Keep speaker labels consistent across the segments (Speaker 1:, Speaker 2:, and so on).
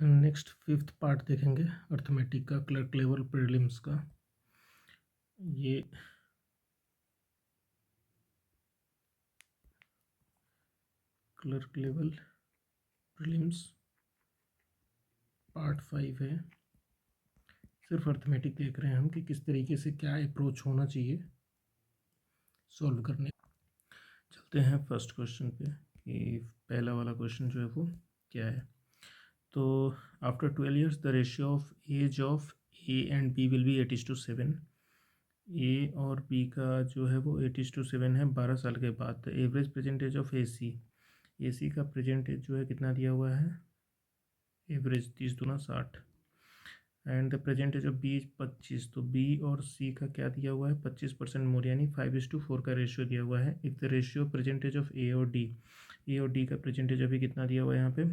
Speaker 1: Next fifth part देखेंगे arithmetic का, clerk level prelims का। ये क्लर्क लेवल प्रीलिम्स पार्ट 5 है। सिर्फ अर्थमेटिक देख रहे हैं हम कि किस तरीके से क्या अप्रोच होना चाहिए सॉल्व करने। चलते हैं फर्स्ट क्वेश्चन पे कि पहला वाला क्वेश्चन जो है वो क्या है। तो after 12 years the ratio of age of A and B will be 8:7। A और बी का जो है वो 8:7 है 12 साल के बाद। एवरेज प्रेजेंटेज ऑफ ए सी का प्रेजेंटेज जो है कितना दिया हुआ है, एवरेज 30 दूना 60, and the percentage of B 25। तो बी और सी का क्या दिया हुआ है 25% मोर, यानी 5:4 का रेशियो दिया हुआ है। If the ratio percentage of A और डी का प्रेजेंटेज अभी कितना दिया हुआ है यहाँ पे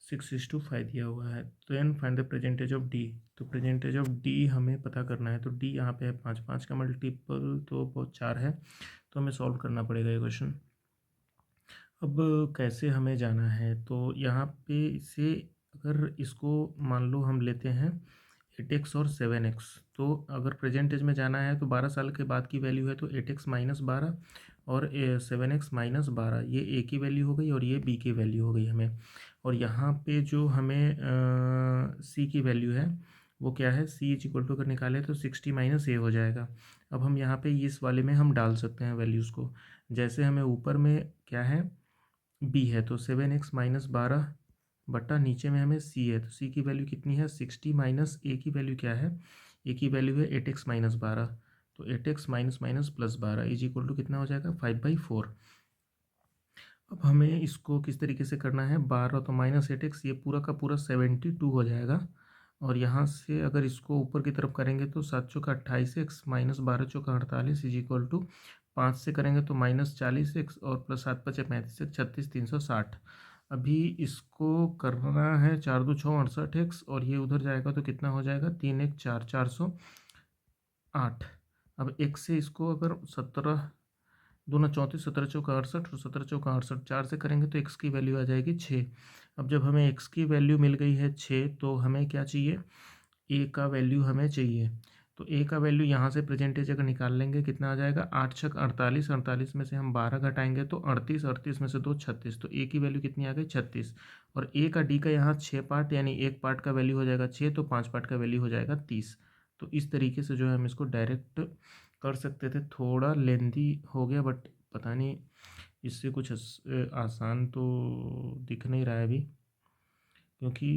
Speaker 1: 6:5 दिया हुआ है। तो then find the percentage of D. तो प्रेजेंटेज ऑफ डी हमें पता करना है। तो डी यहाँ पे है 5, 5 का मल्टीपल तो बहुत 4 है, तो हमें सॉल्व करना पड़ेगा ये क्वेश्चन। अब कैसे हमें जाना है, तो यहाँ पे इसे अगर इसको मान लो हम लेते हैं 8x और 7x। तो अगर प्रेजेंटेज में जाना है तो 12 साल के बाद की वैल्यू है, तो 8x माइनस 12 और 7x माइनस 12, ये ए की वैल्यू हो गई और ये बी की वैल्यू हो गई हमें। और यहाँ पे जो हमें सी की वैल्यू है वो क्या है, सी इज इक्वल टू अगर निकाले तो 60 माइनस ए हो जाएगा। अब हम यहाँ पे इस वाले में हम डाल सकते हैं वैल्यूज़ को। जैसे हमें ऊपर में क्या है बी है, तो 7x माइनस 12 बट्टा नीचे में हमें सी है, तो सी की वैल्यू कितनी है 60 माइनस ए की वैल्यू क्या है, ए की वैल्यू है 8x माइनस 12। तो 8x minus minus plus 12 is equal to कितना हो जाएगा 5/4। अब हमें इसको किस तरीके से करना है, 12 तो माइनस 8x, ये पूरा का पूरा 72 हो जाएगा। और यहाँ से अगर इसको ऊपर की तरफ करेंगे तो 7 चौका 28x माइनस 12 चौका 48 इज इक्वल टू 5 से करेंगे तो माइनस 40x और प्लस 7 पचे 35x 36 360। अभी इसको करना है 4 2 6 68x और ये उधर जाएगा तो कितना हो जाएगा 3 1 4 408। अब एक से इसको अगर 17 दूना 34 17 चौका 68 और 17 चौका 68 4 से करेंगे तो x की वैल्यू आ जाएगी 6। अब जब हमें x की वैल्यू मिल गई है 6, तो हमें क्या चाहिए, a का वैल्यू हमें चाहिए। तो a का वैल्यू यहाँ से प्रेजेंटेज अगर निकाल लेंगे कितना आ जाएगा 8 छक 48, 48 में से हम 12 घटाएंगे तो 38, 38 में से 2 36, तो a की वैल्यू कितनी आ गई 36। और a का d का यहाँ 6 पार्ट, यानी एक पार्ट का वैल्यू हो जाएगा 6, तो 5 पार्ट का वैल्यू हो जाएगा 30। तो इस तरीके से जो है हम इसको डायरेक्ट कर सकते थे। थोड़ा लेंदी हो गया बट पता नहीं इससे कुछ आसान तो दिख नहीं रहा है अभी, क्योंकि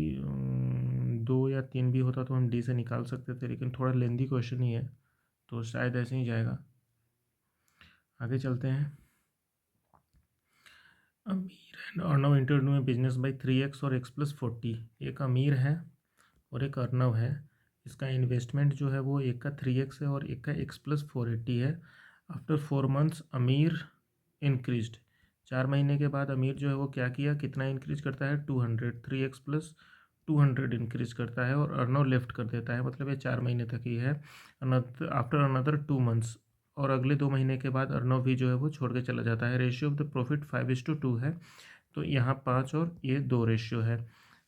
Speaker 1: 2 या 3 भी होता तो हम डी से निकाल सकते थे, लेकिन थोड़ा लेंदी क्वेश्चन ही है तो शायद ऐसे ही जाएगा। आगे चलते हैं। अमीर एंड अर्नव इंटरव्यू में बिजनेस बाई 3x और x+40। एक अमीर है और एक अर्नव है, इसका इन्वेस्टमेंट जो है वो एक का 3x है और एक का x+480 है। आफ्टर 4 मंथ्स अमीर इंक्रीज्ड। 4 महीने के बाद अमीर जो है वो क्या किया, कितना इंक्रीज करता है 200, 3x प्लस 200 इंक्रीज करता है और अर्नव लेफ्ट कर देता है, मतलब ये 4 महीने तक ही है। आफ्टर अनदर 2 मंथ्स, और अगले 2 महीने के बाद अर्नव भी जो है वो छोड़ के चला जाता है। रेशियो ऑफ द प्रॉफिट 5:2 है, तो यहाँ 5 और ये 2 रेशियो है।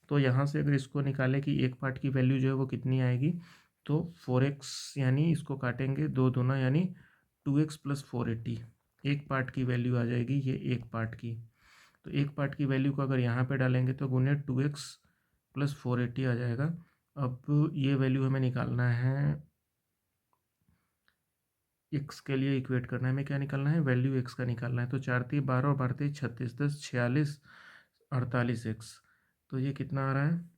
Speaker 1: तो यहाँ से अगर इसको निकालें कि एक पार्ट की वैल्यू जो है वो कितनी आएगी, तो 4x, यानी इसको काटेंगे 2 दूना यानी 2x प्लस 480, एक पार्ट की वैल्यू आ जाएगी ये एक पार्ट की। तो एक पार्ट की वैल्यू को अगर यहाँ पे डालेंगे तो गुने 2x प्लस 480 आ जाएगा। अब ये वैल्यू हमें निकालना है, x के लिए इक्वेट करना है, हमें क्या निकालना है, वैल्यू x का निकालना है। तो 4 3 12 और 12 3 36, 10 46 48x। तो ये कितना आ रहा है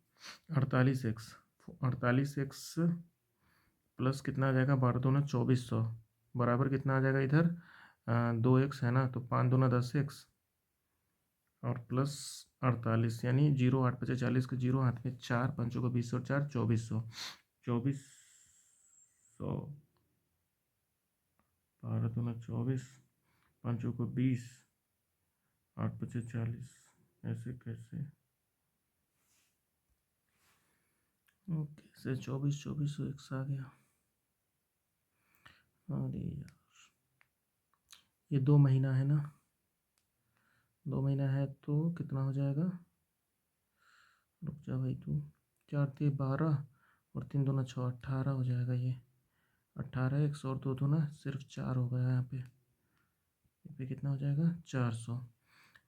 Speaker 1: 48x, 48x प्लस कितना आ जाएगा 12 दूना 2400 बराबर कितना आ जाएगा इधर 2x है ना, तो 5 दूना 10x और प्लस 48, यानी 0 8 5 40 के 0 हाथ में 4 5 को 20 और 4 2400, 2400 12 दूना 24 5 को 20 8 5 40, ऐसे कैसे, ओके से 2400 एक आ गया। अरे यार, ये 2 महीना है ना, 2 महीना है तो कितना हो जाएगा, रुक जा भाई तू। 4 ते 12 और 3 दूना 6, 18 हो जाएगा ये। 18 एक्स और 2 दूना सिर्फ 4 हो गया यहाँ पे कितना हो जाएगा 400।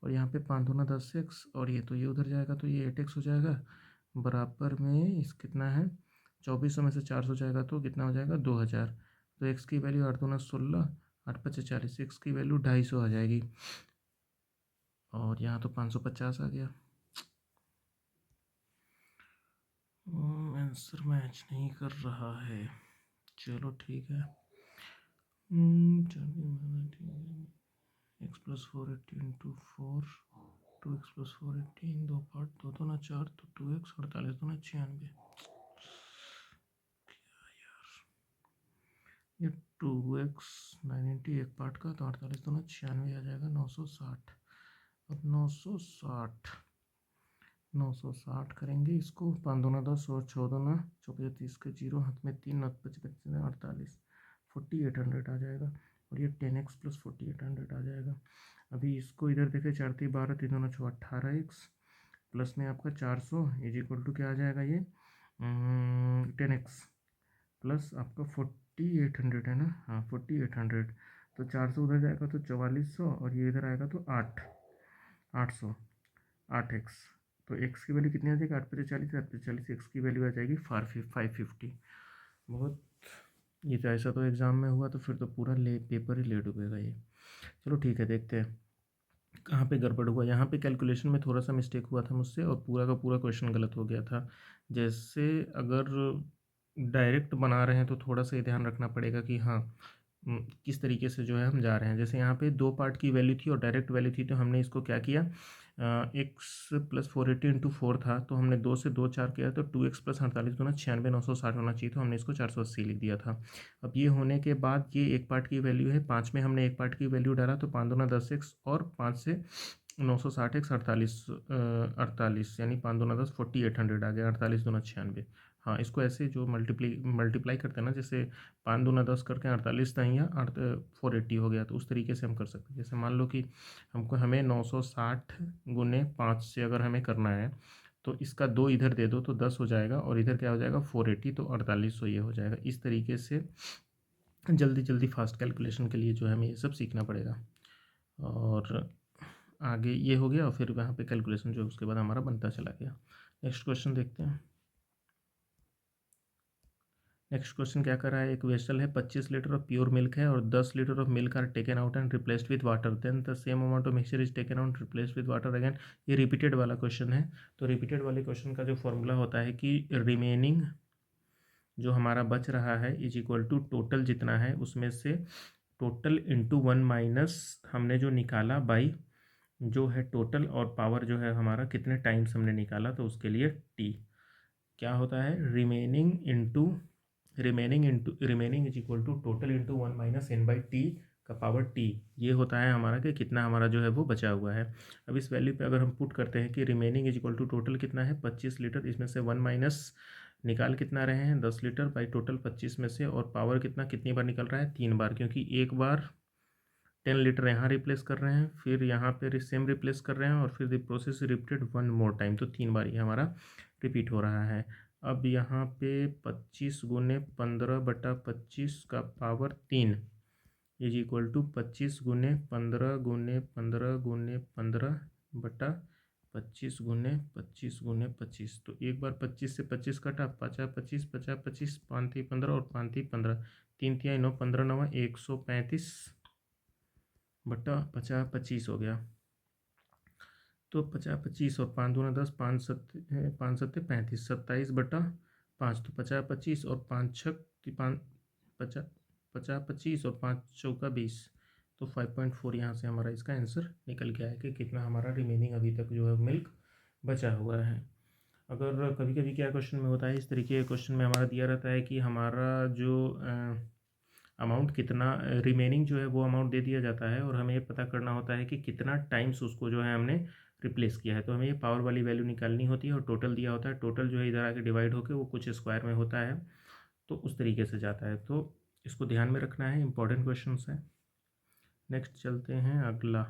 Speaker 1: और यहाँ पे 5 दूना 10 एक्स और ये तो ये उधर जाएगा तो ये 8 एक्स हो जाएगा। बराबर में इस कितना है 2400 में से 400 जाएगा तो कितना हो जाएगा 2000। तो एक्स की वैल्यू 8 दूना 16, 8 पचे 40, एक्स की वैल्यू 250 आ जाएगी। और यहाँ तो 550 आ गया। आंसर मैच नहीं कर रहा है। चलो ठीक है। X plus 480 into 4, 2x plus 480 दो पार्ट, 2 दूना 4 तो 2x, 48 दूना 96। ये 2x 980 एक पार्ट का तो 48 दूना 96 आ जाएगा 960। अब 960 करेंगे इसको। 5 दूना 10 और 6 दूना 34 के 0 हाथ में 3, 9 55 48, 4800 आ जाएगा। और ये 10x प्लस 4800 आ जाएगा। अभी इसको इधर देखें 4 3 12 3 दूना 6 18x प्लस में आपका 400 इज इक्वल टू क्या आ जाएगा ये 10x प्लस आपका 4800 है ना। हाँ 4800। तो 400 उधर जाएगा तो 4400 और ये इधर आएगा तो 800 8x। तो x की वैल्यू कितनी आ जाएगी 8 पचे 40, 8 पचे 40, x की वैल्यू आ जाएगी 550। बहुत ये तो ऐसा तो एग्ज़ाम में हुआ तो फिर तो पूरा पेपर ही लेट डूबेगा ये। चलो ठीक है देखते हैं कहाँ पे गड़बड़ हुआ। यहाँ पे कैलकुलेशन में थोड़ा सा मिस्टेक हुआ था मुझसे और पूरा का पूरा क्वेश्चन गलत हो गया था। जैसे अगर डायरेक्ट बना रहे हैं तो थोड़ा सा ये ध्यान रखना पड़ेगा कि हाँ किस तरीके से जो है हम जा रहे हैं। जैसे यहाँ पे 2 पार्ट की वैल्यू थी और डायरेक्ट वैल्यू थी तो हमने इसको क्या किया एक्स प्लस 480 इंटू 4 था तो हमने 2 से 2 4 किया तो 2x प्लस 48 दूना 96 960 होना चाहिए तो हमने इसको 480 लिख दिया था। अब ये होने के बाद ये एक पार्ट की वैल्यू है 5 में हमने एक पार्ट की वैल्यू डाला तो 5 दूना 10x और 5 से 960x 48 यानी 5 दूना 10 4800 आ गया। 48 दूना 96। हाँ इसको ऐसे जो मल्टीप्लाई करते हैं ना जैसे 5 दूना 10 करके 48 या 480 हो गया तो उस तरीके से हम कर सकते हैं। जैसे मान लो कि हमें 960 गुने 5 से अगर हमें करना है तो इसका 2 इधर दे दो तो 10 हो जाएगा और इधर क्या हो जाएगा 480 तो 4800 ये हो जाएगा। इस तरीके से जल्दी फास्ट कैलकुलेशन के लिए जो है हमें ये सब सीखना पड़ेगा। और आगे ये हो गया और फिर वहाँ पे कैलकुलेशन जो उसके बाद हमारा बनता चला गया। नेक्स्ट क्वेश्चन देखते हैं। नेक्स्ट क्वेश्चन क्या कर रहा है एक वेसल है 25 लीटर ऑफ प्योर मिल्क है और 10 litre of milk are taken out and replaced with water then the same amount of mixture is taken out replaced with water again. ये रिपीटेड वाला क्वेश्चन है। तो रिपीटेड वाले question का जो formula होता है कि रिमेनिंग जो हमारा बच रहा है इज इक्वल टू टोटल जितना है उसमें से टोटल इंटू 1 माइनस हमने जो निकाला बाई जो है टोटल और पावर जो है हमारा कितने टाइम्स हमने निकाला तो उसके लिए टी क्या होता है remaining is equal to total into 1 minus n by T का पावर टी। ये होता है हमारा कि कितना हमारा जो है वो बचा हुआ है। अब इस वैल्यू पे अगर हम पुट करते हैं कि remaining is equal to total कितना है 25 लीटर इसमें से 1 माइनस निकाल कितना रहे हैं 10 लीटर बाई टोटल 25 में से और पावर कितनी बार निकल रहा है 3 बार क्योंकि एक बार 10 लीटर यहाँ रिप्लेस कर रहे हैं फिर यहाँ पे सेम रिप्लेस कर रहे हैं और फिर the process repeated 1 more time तो 3 बार ये हमारा रिपीट हो रहा है। अब यहाँ पे 25 गुने 15/25 का पावर 3 इज इक्वल टू 25 गुने 15 गुने 15 गुने 15/25 गुने 25 गुने 25। तो एक बार 25 से 25 कटा 50 25 50 25 5 3 15 और 5 3 15 3 3 9 15 9 135 बटा 50 25 हो गया। तो 50 25 और 5 दूना 10 5 सत्ते 35 27/5 तो 50 25 और 5 छक 50 25 और 5 चौका 20 तो 5.4 यहाँ से हमारा इसका आंसर निकल गया है कि कितना हमारा रिमेनिंग अभी तक जो है मिल्क बचा हुआ है। अगर कभी कभी क्या क्वेश्चन में होता है इस तरीके के क्वेश्चन में हमारा दिया रहता है कि हमारा जो अमाउंट कितना रिमेनिंग जो है वो अमाउंट दे दिया जाता है और हमें ये पता करना होता है कि कितना टाइम्स उसको जो है हमने रिप्लेस किया है। तो हमें ये पावर वाली वैल्यू निकालनी होती है और टोटल दिया होता है। टोटल जो है इधर आके डिवाइड होकर वो कुछ स्क्वायर में होता है तो उस तरीके से जाता है। तो इसको ध्यान में रखना है इंपॉर्टेंट क्वेश्चन है। नेक्स्ट चलते हैं अगला।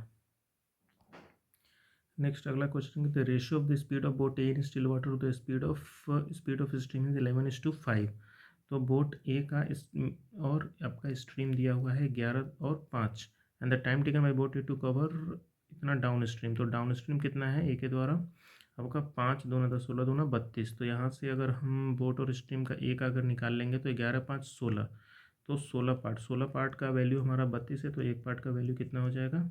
Speaker 1: नेक्स्ट अगला question, the ratio of the speed of boat A in still water to the speed of stream is 11:5। तो बोट ए का और आपका स्ट्रीम दिया हुआ है 11 और 5, and the time taken by boat A to cover इतना डाउन स्ट्रीम। तो डाउन स्ट्रीम कितना है ए के द्वारा आपका 5 दूना 10 16 दूना 32। तो यहाँ से अगर हम बोट और स्ट्रीम का ए का अगर निकाल लेंगे तो 11 5 16, तो 16 पार्ट का वैल्यू हमारा 32 है, तो एक पार्ट का वैल्यू कितना हो जाएगा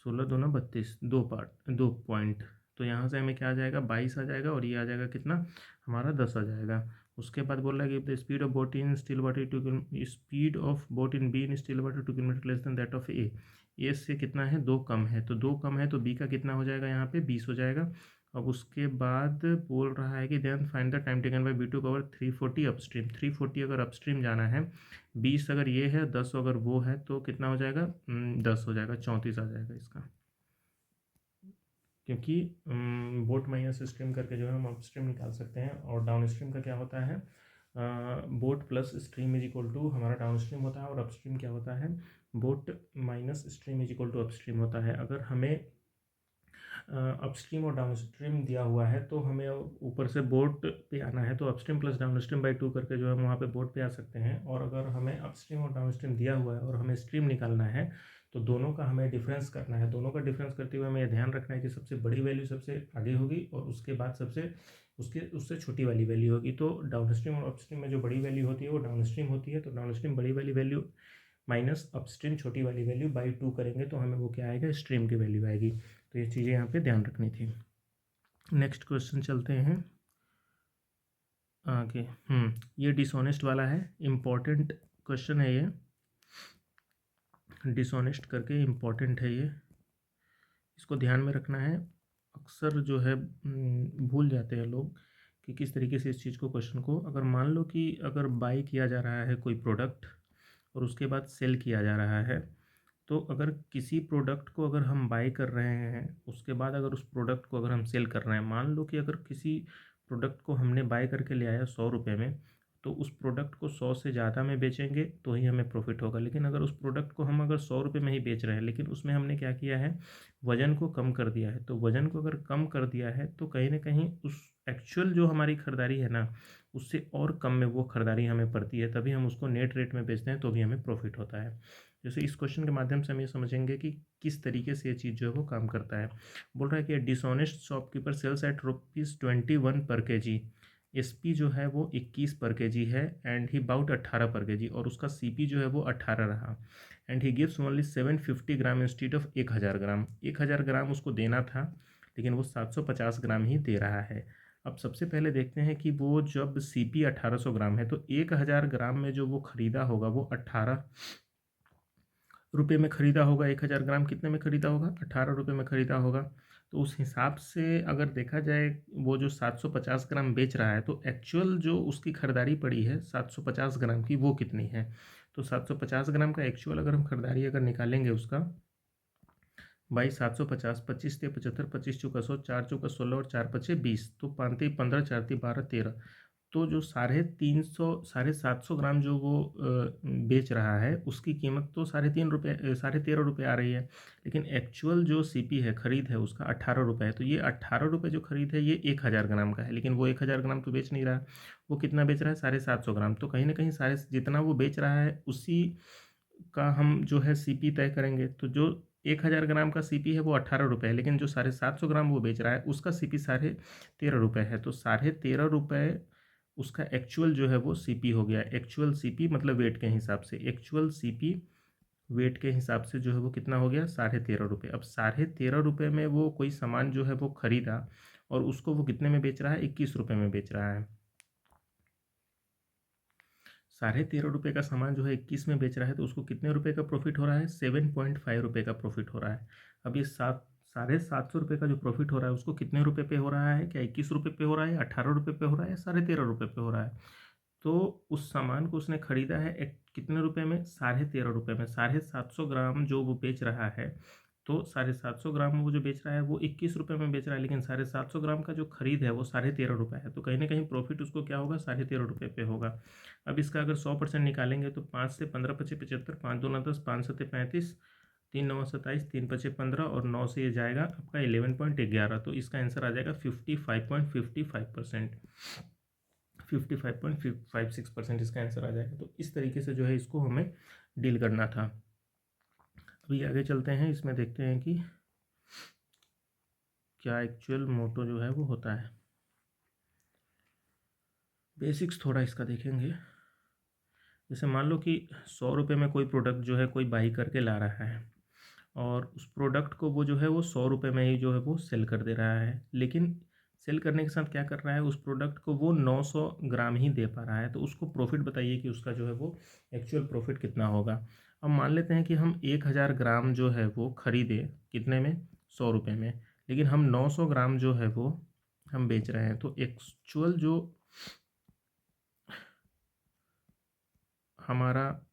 Speaker 1: 16 दूना 32, 2 पॉइंट। तो यहाँ से हमें क्या आ जाएगा 22 आ जाएगा, और ये आ जाएगा कितना हमारा 10 आ जाएगा। उसके बाद बोल रहा है कि the speed of boat in still water speed of boat in B in still water 2 kilometre less than that of A से कितना है 2 कम है, तो 2 कम है तो बी का कितना हो जाएगा यहाँ पे 20 हो जाएगा। अब उसके बाद बोल रहा है कि then find the time taken by B to cover 340 upstream. 340 अगर अपस्ट्रीम जाना है, 20 अगर ये है, 10 अगर वो है, तो कितना हो जाएगा 10 हो जाएगा, 34 आ जाएगा इसका। क्योंकि बोट माइनस स्ट्रीम करके जो है हम अपस्ट्रीम निकाल सकते हैं, और डाउन स्ट्रीम का क्या होता है boat plus stream is equal to हमारा डाउन स्ट्रीम होता है, और अपस्ट्रीम क्या होता है boat minus stream is equal to upstream होता है। अगर हमें अपस्ट्रीम और डाउनस्ट्रीम दिया हुआ है तो हमें ऊपर से बोट पे आना है, तो अपस्ट्रीम प्लस डाउनस्ट्रीम बाई 2 करके जो है हम वहाँ पे बोट पे आ सकते हैं। और अगर हमें अपस्ट्रीम और डाउनस्ट्रीम दिया हुआ है और हमें स्ट्रीम निकालना है, तो दोनों का हमें डिफरेंस करना है। दोनों का डिफरेंस करते हुए हमें ध्यान रखना है कि सबसे बड़ी वैल्यू सबसे आगे होगी, और उसके बाद उससे छोटी वाली वैल्यू होगी। तो डाउनस्ट्रीम और अपस्ट्रीम में जो बड़ी वैल्यू होती है वो डाउनस्ट्रीम होती है, तो डाउनस्ट्रीम बड़ी वाली वैल्यू माइनस अपस्ट्रीम छोटी वाली वैल्यू बाई 2 करेंगे तो हमें वो क्या आएगा स्ट्रीम की वैल्यू आएगी। तो ये चीज़ें यहाँ पे ध्यान रखनी थी। नेक्स्ट क्वेश्चन चलते हैं आगे। ये डिसऑनेस्ट वाला है, इम्पॉर्टेंट क्वेश्चन है ये, डिसऑनेस्ट करके इम्पॉर्टेंट है ये, इसको ध्यान में रखना है। अक्सर जो है भूल जाते हैं लोग कि किस तरीके से इस चीज़ को क्वेश्चन को, अगर मान लो कि अगर बाई किया जा रहा है कोई प्रोडक्ट और उसके बाद सेल किया जा रहा है, तो अगर किसी प्रोडक्ट को अगर हम बाई कर रहे हैं, उसके बाद अगर उस प्रोडक्ट को अगर हम सेल कर रहे हैं, मान लो कि अगर किसी प्रोडक्ट को हमने बाई करके ले आया 100 रुपये में, तो उस प्रोडक्ट को 100 से ज़्यादा में बेचेंगे तो ही हमें प्रॉफिट होगा। लेकिन अगर उस प्रोडक्ट को हम अगर 100 रुपये में ही बेच रहे हैं, लेकिन उसमें हमने क्या किया है वज़न को कम कर दिया है, तो वज़न को अगर कम कर दिया है तो कहीं ना कहीं उस एक्चुअल जो हमारी ख़रीदारी है ना, उससे और कम में वो ख़रीदारी हमें पड़ती है, तभी हम उसको नेट रेट में बेचते हैं, तो भी हमें प्रॉफिट होता है। जैसे इस क्वेश्चन के माध्यम से हम ये समझेंगे कि किस तरीके से ये चीज़ जो है वो काम करता है। बोल रहा है कि डिसऑनेस्ट शॉपकीपर सेल्स एट ₹21 पर केजी, एसपी जो है वो 21 पर केजी है, एंड ही बाउट 18 पर केजी, और उसका सीपी जो है वो 18 रहा, and he gives only 750 gram instead of 1000 ग्राम। 1000 ग्राम उसको देना था, लेकिन वो 750 ग्राम ही दे रहा है। अब सबसे पहले देखते हैं कि वो जब सीपी 1800 ग्राम है, तो 1000 ग्राम में जो वो ख़रीदा होगा वो 18 रुपये में ख़रीदा होगा। 1000 ग्राम कितने में ख़रीदा होगा 18 रुपये में ख़रीदा होगा। तो उस हिसाब से अगर देखा जाए वो जो 750 ग्राम बेच रहा है, तो एक्चुअल जो उसकी ख़रीदारी पड़ी है 750 ग्राम की वो कितनी है। तो 750 ग्राम का एक्चुअल अगर हम ख़रीदारी अगर निकालेंगे उसका बाई 750, 25 ते 75, 25 चौका 100, 4 चौका 16 और 4 पचे 20, तो 5 ते 15, 4 ते 12, 13। तो जो 750 ग्राम जो वो बेच रहा है उसकी कीमत तो 13.5 रुपये आ रही है, लेकिन एक्चुअल जो सीपी है ख़रीद है उसका 18 रुपये है। तो ये 18 रुपये जो ख़रीद है ये 1000 ग्राम का है, लेकिन वो 1000 ग्राम तो बेच नहीं रहा, वो कितना बेच रहा है 750 ग्राम। तो कहीं ना कहीं जितना वो बेच रहा है उसी का हम जो है सीपी तय करेंगे। तो जो 1000 ग्राम का सीपी है वो 18 रुपये है, लेकिन जो 750 ग्राम वो बेच रहा है उसका सीपी 13.5 रुपये है। तो 13.5 रुपये उसका एक्चुअल जो है वो सीपी हो गया। एक्चुअल सीपी मतलब वेट के हिसाब से, एक्चुअल सीपी वेट के हिसाब से जो है वो कितना हो गया 13.5 रुपये। अब 13.5 रुपये में वो कोई सामान जो है वो ख़रीदा, और उसको वो कितने में बेच रहा है 21 रुपये में बेच रहा है। 13.5 रुपये का सामान जो है 21 में बेच रहा है, तो उसको कितने रुपए का प्रॉफिट हो रहा है 7.5 रुपये का प्रॉफिट हो रहा है। अब ये 750 रुपये का जो प्रॉफिट हो रहा है उसको कितने रुपए पे हो रहा है, क्या 21 रुपये पे हो रहा है, 18 रुपये पे हो रहा है, या 13.5 रुपये पे हो रहा है। तो उस सामान को उसने ख़रीदा है कितने रुपए में 13.5 रुपये में। 750 ग्राम जो वो बेच रहा है, तो 750 ग्राम वो जो बेच रहा है वो 21 रुपये में बेच रहा है, लेकिन 750 ग्राम का जो खरीद है वो 13.5 रुपये है। तो कहीं ना कहीं प्रॉफिट उसको क्या होगा 13.5 रुपये पे होगा। अब इसका अगर 100% निकालेंगे तो 5 से 15 पचे 75, 5 दूना 10, 5 सत्ते 35, 3 9 27, 3 5 15 और 9 से ये जाएगा आपका 11.11, तो इसका आंसर आ जाएगा 55.55%, 55.56% इसका आंसर आ जाएगा। तो इस तरीके से जो है इसको हमें डील करना था। अभी आगे चलते हैं, इसमें देखते हैं कि क्या एक्चुअल मोटो जो है वो होता है। बेसिक्स थोड़ा इसका देखेंगे। जैसे मान लो कि 100 रुपये में कोई प्रोडक्ट जो है कोई बाई करके ला रहा है, और उस प्रोडक्ट को वो जो है वो 100 रुपये में ही जो है वो सेल कर दे रहा है, लेकिन सेल करने के साथ क्या कर रहा है, उस प्रोडक्ट को वो 900 ग्राम ही दे पा रहा है। तो उसको प्रॉफिट बताइए कि उसका जो है वो एक्चुअल प्रॉफिट कितना होगा। अब मान लेते हैं कि हम 1000 ग्राम जो है वो खरीदे कितने में, 100 रुपये में, लेकिन हम 900 ग्राम जो है वो हम बेच रहे हैं। तो एक्चुअल जो हमारा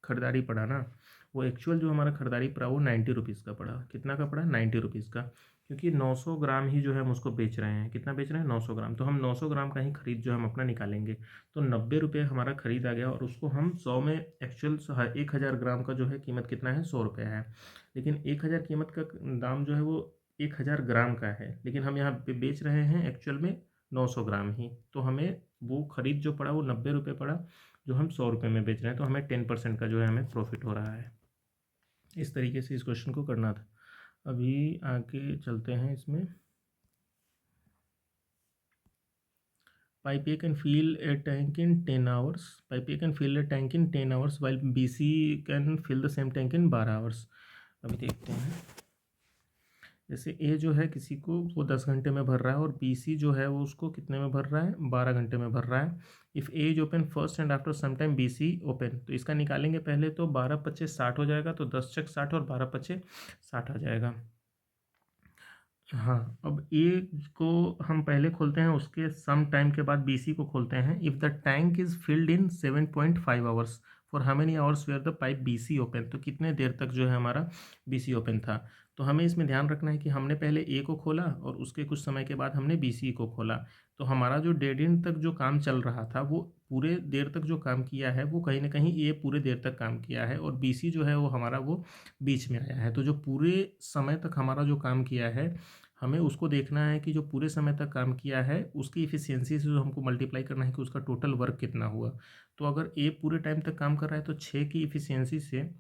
Speaker 1: खरीदारी पड़ा ना, वो एक्चुअल जो हमारा खरीदारी पड़ा वो 90 रुपीज़ का पड़ा। कितना का पड़ा, 90 रुपीज़ का, क्योंकि 900 ग्राम ही जो है हम उसको बेच रहे हैं। कितना बेच रहे हैं, 900 ग्राम। तो हम 900 ग्राम का ही खरीद जो हम अपना निकालेंगे, तो 90 रुपये हमारा खरीद आ गया, और उसको हम 100 में एक्चुअल 1000 ग्राम का जो है कीमत कितना है, 100 रुपये है। लेकिन 1000 कीमत का दाम जो है वो 1000 ग्राम का है, लेकिन हम यहाँ पे बेच रहे हैं एक्चुअल में 900 ग्राम ही। तो हमें वो खरीद जो पड़ा वो 90 रुपये पड़ा, जो हम 100 रुपये में बेच रहे हैं। तो हमें 10% का जो है हमें प्रॉफिट हो रहा है। इस तरीके से इस क्वेश्चन को करना था। अभी आगे चलते हैं इसमें। Pipe A can fill a tank in 10 hours. Pipe A can fill a tank in 10 hours while BC can fill the same tank in 12 hours. अभी देखते हैं। जैसे ए जो है किसी को वो 10 घंटे में भर रहा है, और बी सी जो है वो उसको कितने में भर रहा है, 12 घंटे में भर रहा है। If A is open first and after some time B C open, तो इसका निकालेंगे पहले। तो 12 25 60 हो जाएगा, तो 10 चक 60 और 12 25 60 आ जाएगा। हाँ, अब ए को हम पहले खोलते हैं, उसके सम टाइम के बाद बी सी को खोलते हैं। If the tank is filled in 7.5 hours, for how many hours were the pipe B C open, तो कितने देर तक जो है हमारा बी सी ओपन था। तो हमें इसमें ध्यान रखना है कि हमने पहले ए को खोला, और उसके कुछ समय के बाद हमने बी सी को खोला। तो हमारा जो डेढ़ दिन तक जो काम चल रहा था, वो पूरे देर तक जो काम किया है वो कहीं ना कहीं ए पूरे देर तक काम किया है, और बी सी जो है वो हमारा वो बीच में आया है। तो जो पूरे समय तक हमारा जो काम किया है, हमें उसको देखना है कि जो पूरे समय तक काम किया है उसकी इफ़िशियंसी से जो हमको मल्टीप्लाई करना है कि उसका टोटल वर्क कितना हुआ। तो अगर ए पूरे टाइम तक काम कर रहा है, तो 6 की इफ़िशियंसी से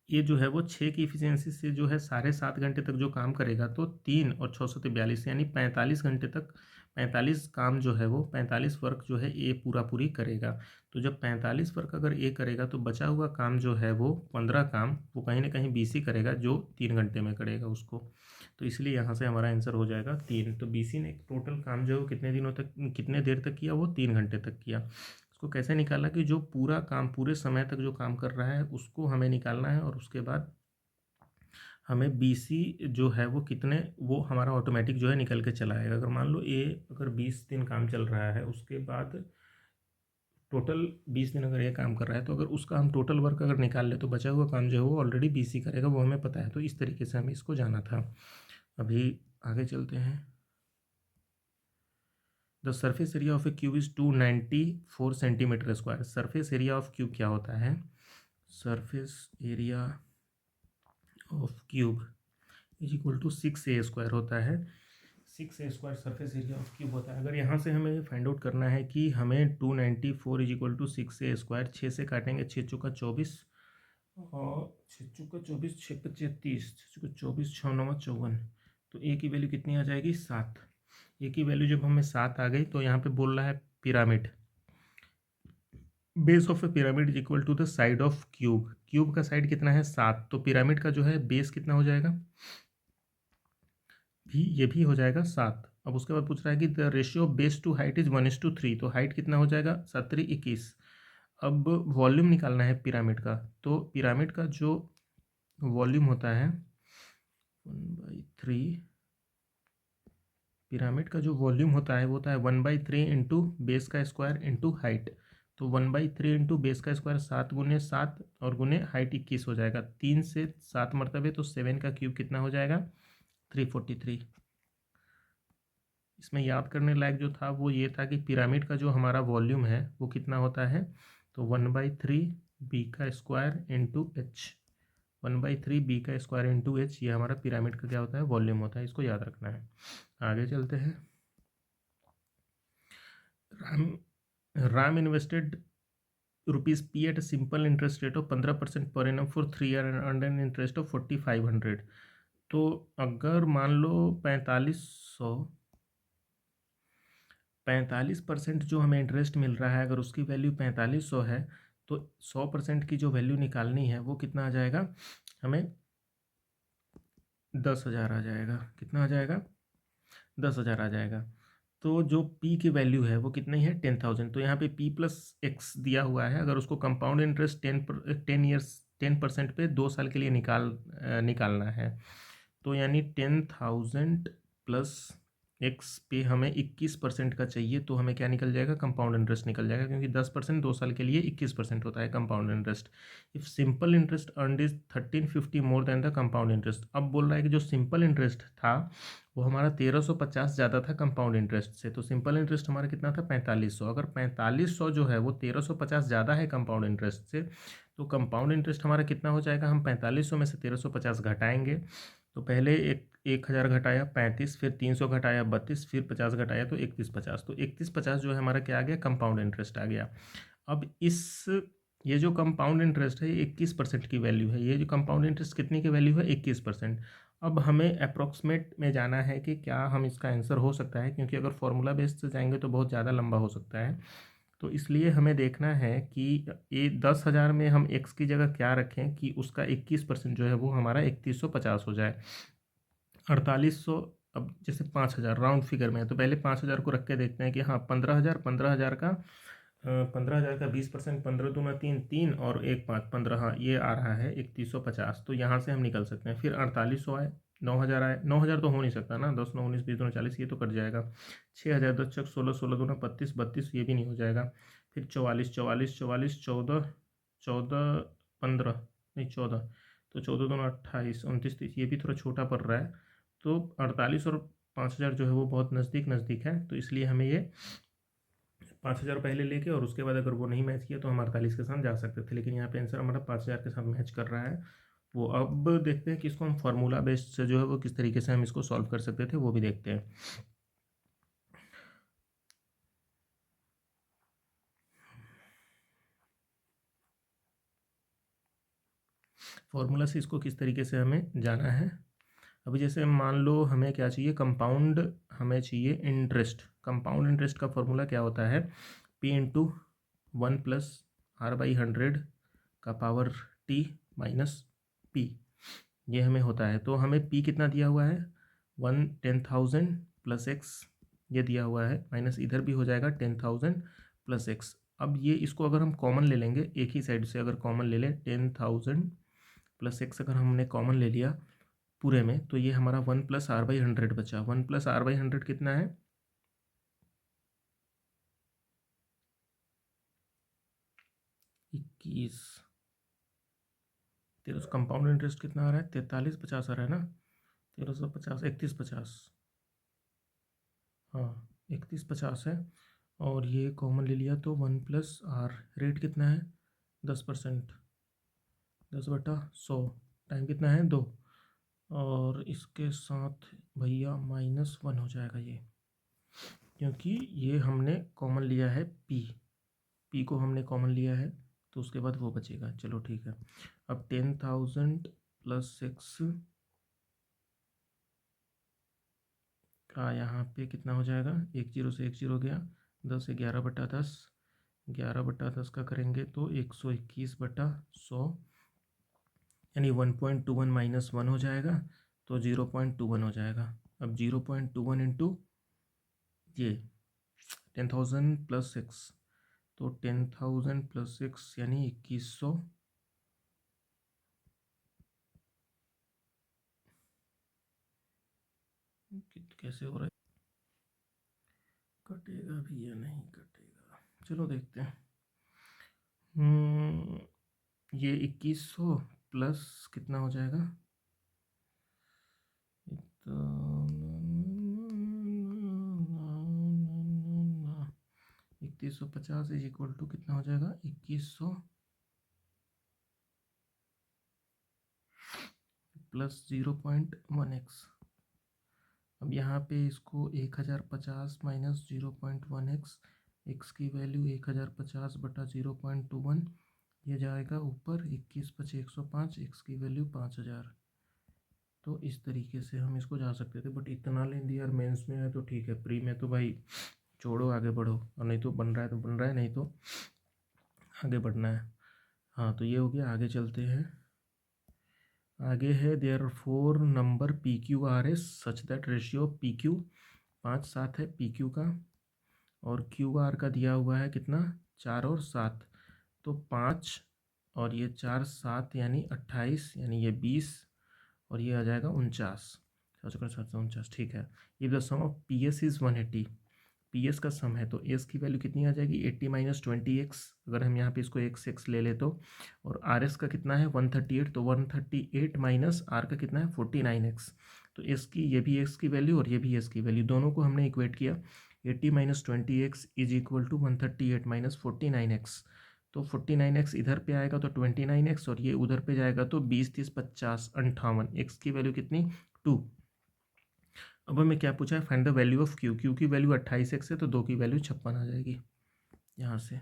Speaker 1: ये जो है वो 6 की इफ़िशियंसी से जो है 7.5 घंटे तक जो काम करेगा, तो 3 और 6 सौ 42 यानी 45 घंटे तक 45 काम जो है वो 45 वर्क जो है ए पूरा पूरी करेगा। तो जब 45 वर्क अगर ए करेगा, तो बचा हुआ काम जो है वो 15 काम वो कहीं ना कहीं बी सी करेगा, जो 3 घंटे में करेगा उसको। तो इसलिए यहाँ से हमारा आंसर हो जाएगा 3। तो बी सी ने टोटल काम जो है वो कितने दिनों तक कितने देर तक किया, वो 3 घंटे तक किया। उसको कैसे निकाला कि जो पूरा काम पूरे समय तक जो काम कर रहा है उसको हमें निकालना है, और उसके बाद हमें बी सी जो है वो कितने, वो हमारा ऑटोमेटिक जो है निकल के चला आएगा। अगर मान लो ए अगर 20 दिन काम चल रहा है, उसके बाद टोटल 20 दिन अगर ये काम कर रहा है, तो अगर उसका हम टोटल वर्क अगर निकाल ले, तो बचा हुआ काम जो है वो ऑलरेडी बी सी करेगा, वो हमें पता है। तो इस तरीके से हमें इसको जाना था। अभी आगे चलते हैं। The surface area of a cube is 294 centimetre square. Surface area of cube क्या होता है, surface area of cube is equal to 6a² होता है। 6a² surface area of cube होता है। अगर यहाँ से हमें फाइंड आउट करना है कि हमें 294 इज इक्वल टू 6a², 6 से काटेंगे 6 चौका 24, और 6 चौका 24, 6 पच्चीस 30, 6 चौका 24, 6 9 54। तो ए की वैल्यू कितनी आ जाएगी, 7। ए की वैल्यू जब हमें 7 आ गई, तो यहाँ पे बोल रहा है pyramid, base of a pyramid is equal to the side of cube. Cube का साइड कितना है, 7, तो पिरामिड का जो है बेस कितना हो जाएगा, भी ये भी हो जाएगा 7। अब उसके बाद पूछ रहा है कि the ratio of base to height is 1:3, तो हाइट कितना हो जाएगा, 7×3 = 21। अब वॉल्यूम निकालना है पिरामिड का, तो पिरामिड का जो वॉल्यूम होता है 1/3, पिरामिड का जो वॉल्यूम होता है वो होता है 1/3 इंटू बेस का स्क्वायर इंटू हाइट। तो 1/3 इंटू बेस का स्क्वायर 7×7 और गुने हाइट 21 हो जाएगा। 3 से 7 मरतबे, तो 7 का क्यूब कितना हो जाएगा, 343। इसमें याद करने लायक जो था वो ये था कि पिरामिड का जो हमारा वॉल्यूम है वो कितना होता है, तो 1/3 बी का स्क्वायर इंटू एच, 1/3 बी का स्क्वायर इंटू एच, ये हमारा पिरामिड का क्या होता है, वॉल्यूम होता है। इसको याद रखना है। आगे चलते हैं। Ram invested ₹P at a simple interest rate of 15% per annum for 3 year and earned an interest of 4500। तो अगर मान लो 45% जो हमें इंटरेस्ट मिल रहा है, अगर उसकी वैल्यू 4500 है, तो 100% की जो वैल्यू निकालनी है वो कितना आ जाएगा, हमें 10,000 आ जाएगा। कितना आ जाएगा, 10,000 आ जाएगा। तो जो p की वैल्यू है वो कितनी है, 10,000। तो यहाँ पे p प्लस एक्स दिया हुआ है, अगर उसको कंपाउंड इंटरेस्ट 10 ईयर्स 10% पे 2 साल के लिए निकालना है, तो यानी 10,000 प्लस एक्स पे हमें 21% का चाहिए, तो हमें क्या निकल जाएगा, कंपाउंड इंटरेस्ट निकल जाएगा, क्योंकि 10% 2 साल के लिए 21% होता है compound interest. If simple interest earned is 1350 more than the compound interest. अब बोल रहा है कि जो सिंपल इंटरेस्ट था वो हमारा 1350 ज़्यादा था कंपाउंड इंटरेस्ट से। तो सिंपल इंटरेस्ट हमारा कितना था, 4500। अगर 4500 जो है वो 1350 ज़्यादा है कंपाउंड इंटरेस्ट से, तो कंपाउंड इंटरेस्ट हमारा कितना हो जाएगा, हम 4500 में से 1350 घटाएंगे। तो पहले 1000 घटाया 35, फिर 300 घटाया 32, फिर 50 घटाया तो 3150। तो 3150 जो है हमारा क्या आ गया, कंपाउंड इंटरेस्ट आ गया। अब ये जो कंपाउंड इंटरेस्ट है ये 21% की वैल्यू है। ये जो कंपाउंड इंटरेस्ट कितनी की वैल्यू है, 21%। अब हमें अप्रॉक्सीमेट में जाना है कि क्या हम इसका आंसर हो सकता है, क्योंकि अगर फॉर्मूला बेस्ड से जाएंगे तो बहुत ज़्यादा लंबा हो सकता है। तो इसलिए हमें देखना है कि ये 10,000 में हम एक्स की जगह क्या रखें कि उसका 21% जो है वो हमारा 3150 हो जाए। 4800, अब जैसे 5,000 राउंड फिगर में है तो पहले 5,000 को रख के देखते हैं कि हाँ 15,000, 15,000 का 15,000 का 20%, 15 दूना 3, 3 और 1 5 15, हाँ ये आ रहा है 3150। तो यहाँ से हम निकल सकते हैं। फिर 4800 आए, 9,000 आए, 9,000 तो हो नहीं सकता ना, 10 9 19 20 दूना 40, ये तो कट जाएगा। 6,000 10 चक 16, 16 दूना 32, 32 ये भी नहीं हो जाएगा। फिर 44, 44, 44, 14, 14, 15 नहीं 14, तो 14 दूना 28, 29, 30, ये भी थोड़ा छोटा पड़ रहा है। तो 48 और 5,000 जो है वो बहुत नज़दीक नज़दीक है, तो इसलिए हमें ये 5,000 पहले लेके और उसके बाद अगर वो नहीं मैच किया तो हम 48 के साथ जा सकते थे, लेकिन यहाँ पे आंसर हमारा 5,000 के साथ मैच कर रहा है। वो अब देखते हैं कि इसको हम फार्मूला बेस्ड से जो है वो किस तरीके से हम इसको सॉल्व कर सकते थे, वो भी देखते हैं। फॉर्मूला से इसको किस तरीके से हमें जाना है। अभी जैसे मान लो हमें क्या चाहिए, कंपाउंड हमें चाहिए इंटरेस्ट। कंपाउंड इंटरेस्ट का फॉर्मूला क्या होता है, p इंटू 1+r/100 का पावर t माइनस p, ये हमें होता है। तो हमें p कितना दिया हुआ है, 10,000 प्लस एक्स ये दिया हुआ है, माइनस इधर भी हो जाएगा 10,000 प्लस एक्स। अब ये इसको अगर हम कॉमन ले लेंगे, एक ही साइड से अगर कॉमन ले लें, 10,000 प्लस एक्स अगर हमने कॉमन ले लिया पूरे में, तो ये हमारा 1+r/100 बचा। 1+r/100 कितना है, 21। तेरह सौ कंपाउंड इंटरेस्ट कितना आ रहा है, 4350 आ रहा है ना, 1350, 3150, हाँ 3150 है। और ये कॉमन ले लिया तो 1+r, रेट कितना है 10%, 10/100, टाइम कितना है 2, और इसके साथ भैया -1 हो जाएगा ये, क्योंकि ये हमने कॉमन लिया है p को हमने कॉमन लिया है, तो उसके बाद वो बचेगा। चलो ठीक है। अब 10,000 प्लस 6 का यहाँ पे कितना हो जाएगा, 10 से 10 गया, 10 से 11/10, 11/10 का करेंगे तो 121/100, यानी 1.21 -1 हो जाएगा, तो 0.21 हो जाएगा। अब 0.21 इंटू ये 10,000 प्लस 6, तो 10,000 प्लस 6 यानी 2100, कैसे हो रहा है, कटेगा भी या नहीं कटेगा, चलो देखते हैं। ये 2100 प्लस कितना हो जाएगा, 3150 इज इक्वल टू कितना हो जाएगा 2100 प्लस 0.1x। अब यहाँ पे इसको 1050 माइनस 0.1x, एक्स की वैल्यू 1050 बटा 0.21, ये जाएगा ऊपर 21×5 एक्स की वैल्यू 5000। तो इस तरीके से हम इसको जा सकते थे, बट इतना लेंदी यार मेंस में है तो ठीक है, प्री में तो भाई छोड़ो आगे बढ़ो, और नहीं तो बन रहा है तो बन रहा है, नहीं तो आगे बढ़ना है। हाँ तो ये हो गया, आगे चलते हैं। आगे है there four number P Q R S such that ratio P Q 5:7 है पी क्यू का, और क्यू आर का दिया हुआ है कितना 4 और 7, तो 5 और ये 4 7 यानी 28, यानी ये 20 और ये आ जाएगा 49, 749, ठीक है। If the sum of P S is 180, P S का सम है तो एस की वैल्यू कितनी आ जाएगी 80 माइनस 20x, अगर हम यहाँ पे इसको x ले ले तो, और आर एस का कितना है 138, तो 138 माइनस आर का कितना है 49x, तो एस की ये भी एक्स की वैल्यू और ये भी एस की वैल्यू, दोनों को हमने इक्वेट किया। 80 minus 20x is equal to 138 minus 49x, तो 49x इधर पे आएगा तो 29x, और ये उधर पे जाएगा तो 20 30 50 58, एक्स की वैल्यू कितनी 2। अब हमें क्या पूछा है, find the value of Q, Q की वैल्यू 28x है तो 2 की वैल्यू 56 आ जाएगी यहाँ से।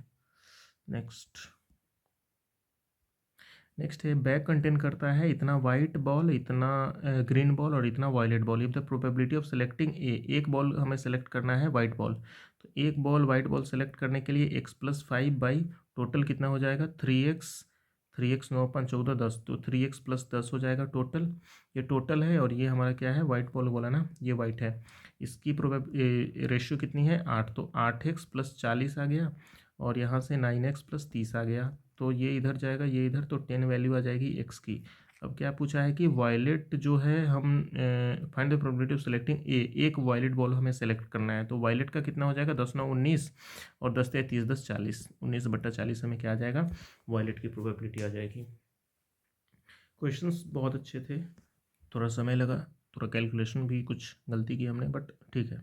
Speaker 1: नेक्स्ट है बैग कंटेन करता है इतना वाइट बॉल, इतना ग्रीन बॉल और इतना violet ball. If the probability of selecting a, एक बॉल हमें सेलेक्ट करना है वाइट बॉल, तो एक बॉल वाइट बॉल सेलेक्ट करने के लिए x+5 बाई टोटल कितना हो जाएगा 3x, 3x 9 5 14 10, तो 3x + 10 हो जाएगा टोटल, ये टोटल है। और ये हमारा क्या है वाइट बॉल बोला ना, ये वाइट है, इसकी रेशियो कितनी है 8, तो 8x + 40 आ गया, और यहाँ से 9x + 30 आ गया, तो ये इधर जाएगा ये इधर, तो 10 वैल्यू आ जाएगी एक्स की। अब क्या पूछा है कि वायलेट जो है हम find the probability of selecting a, एक वायलेट बॉल हमें सेलेक्ट करना है, तो वायलेट का कितना हो जाएगा 10 9 19 और 10 3 30 10 40, 19/40 हमें क्या आ जाएगा वायलेट की प्रोबेबिलिटी आ जाएगी। क्वेश्चंस बहुत अच्छे थे, थोड़ा समय लगा, थोड़ा कैलकुलेशन भी कुछ गलती की हमने, बट ठीक है।